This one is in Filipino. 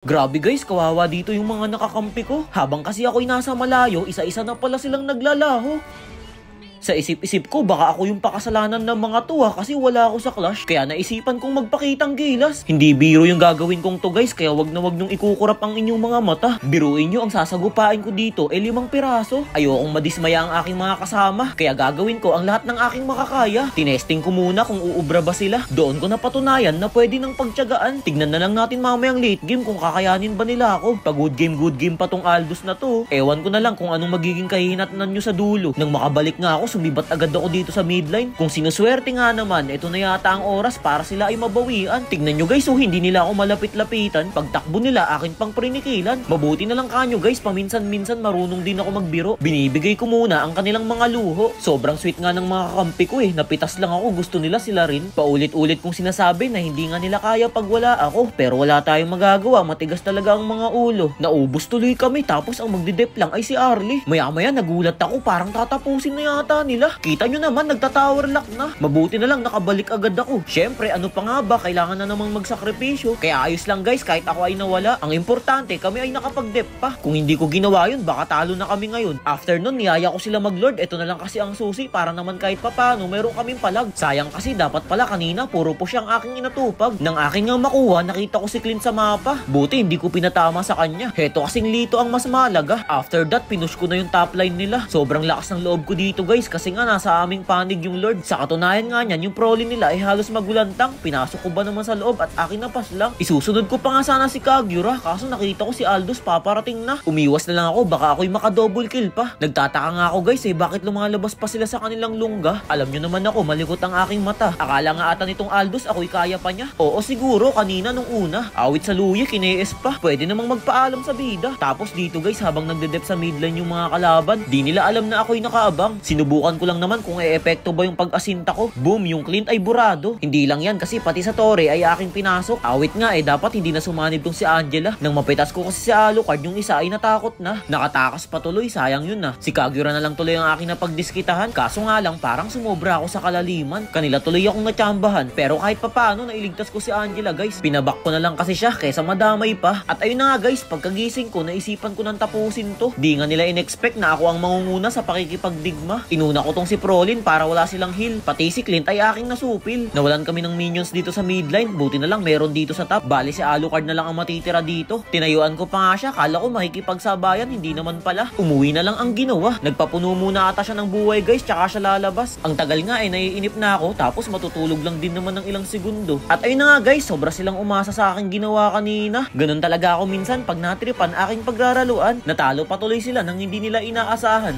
Grabe guys, kawawa dito yung mga nakakampi ko. Habang kasi ako'y nasa malayo, isa-isa na pala silang naglalaho. Sa isip-isip ko, baka ako yung pakasalanan ng mga to kasi wala ako sa clash. Kaya naisipan kong magpakitang gilas. Hindi biro yung gagawin kong to guys, kaya wag na wag nyong ikukurap ang inyong mga mata. Biruin nyo, ang sasagupain ko dito 5 piraso. Ayokong madismaya ang aking mga kasama, kaya gagawin ko ang lahat ng aking makakaya. Tinesting ko muna kung uubra ba sila. Doon ko napatunayan na pwede nang pagtiyagaan. Tignan na lang natin mamayang late game kung kakayanin ba nila ako. Pag good game pa tong Aldous na to. Ewan ko na lang kung anong magiging kahinatnan nyo sa dulo. Nang makabalik nga ako, sumibat agad ako dito sa midline. Kung sinuswerte nga naman, ito na yata ang oras para sila ay mabawian. Tignan nyo guys, hindi nila ako malapit-lapitan. Pagtakbo nila, akin pang prinikilan. Mabuti na lang kanyo guys, paminsan-minsan marunong din ako magbiro. Binibigay ko muna ang kanilang mga luho. Sobrang sweet nga ng mga kakampi ko napitas lang ako, gusto nila sila rin. Paulit-ulit kong sinasabi na hindi nga nila kaya pag wala ako. Pero wala tayong magagawa, matigas talaga ang mga ulo. Naubos tuloy kami, tapos ang magdidep lang ay si Arlie. Maya-maya nagulat ako, parang tatapusin na yata nila. Kita nyo naman, nagtatower lock na. Mabuti na lang nakabalik agad ako. Syempre, ano pa nga ba, kailangan na namang magsakripisyo. Kaya ayos lang guys, kahit ako ay nawala. Ang importante, kami ay nakapag-dep pa. Kung hindi ko ginawa yun, baka talo na kami ngayon. After nun, niyaya ko sila mag-lord. Ito na lang kasi ang susi, para naman kahit papano, meron kaming palag. Sayang kasi, dapat pala kanina, puro po siyang aking inatupag. Nang aking nga makuha, nakita ko si Clint sa mapa. Buti, hindi ko pinatama sa kanya. Heto kasing Lito ang mas malaga. After that, pinush ko na yung top line nila. Sobrang lakas ng loob ko dito guys, kasi nga nasa aming panig yung Lord. Sa katunayan nga niyan, yung prolly nila ay halos magulantang. Pinasok ko ba naman sa loob at akin na pas lang. Isusunod ko pa nga sana si Kagyura, kaso nakita ko si Aldous paparating na. Umiwas na lang ako, baka ako'y maka-double kill pa. Nagtataka nga ako guys bakit lumalabas pa sila sa kanilang lungga? Alam nyo naman ako, malikot ang aking mata. Akala nga ata nitong Aldous ako'y kaya pa niya. Oo siguro, kanina nung una. Awit sa luya, kinees pa. Pwede namang magpaalam sa bida. Tapos dito guys, habang nagdedep sa midline yung mga kalaban, di nila alam na ako'y nakaabang. Sinubukan ko lang naman kung e-epekto ba yung pag-asinta ko. Boom, yung Clint ay burado. Hindi lang yan kasi pati sa Torre ay aking pinasok. Awit nga dapat hindi na sumanib tong si Angela. Nang mapitas ko kasi si Alucard, yung isa ay natakot na. Nakatakas pa tuloy, sayang yun na. Si Kagyura na lang tuloy ang aking napagdiskitahan. Kaso nga lang, parang sumobra ako sa kalaliman. Kanila tuloy akong natsambahan. Pero kahit papaano, nailigtas ko si Angela guys. Pinabak ko na lang kasi siya kaysa madamay pa. At ayun na nga guys, pagkagising ko, naisipan ko nang tapusin to. Di nga nila in-expect na ako ang mangunguna sa pakikipagdigma. Inuna ko tong si Prolin para wala silang heal. Pati si Clint ay aking nasupil. Nawalan kami ng minions dito sa midline. Buti na lang meron dito sa top. Bali si Alucard na lang ang matitira dito. Tinayuan ko pa nga siya. Kala ko makikipagsabayan. Hindi naman pala. Umuwi na lang ang ginawa. Nagpapuno muna ata siya ng buhay guys. Tsaka siya lalabas. Ang tagal nga naiinip na ako. Tapos matutulog lang din naman ng ilang segundo. At ayun na nga guys. Sobra silang umasa sa aking ginawa kanina. Ganun talaga ako minsan pag natripan aking pagraraluan. Natalo pa tuloy sila nang hindi nila inaasahan.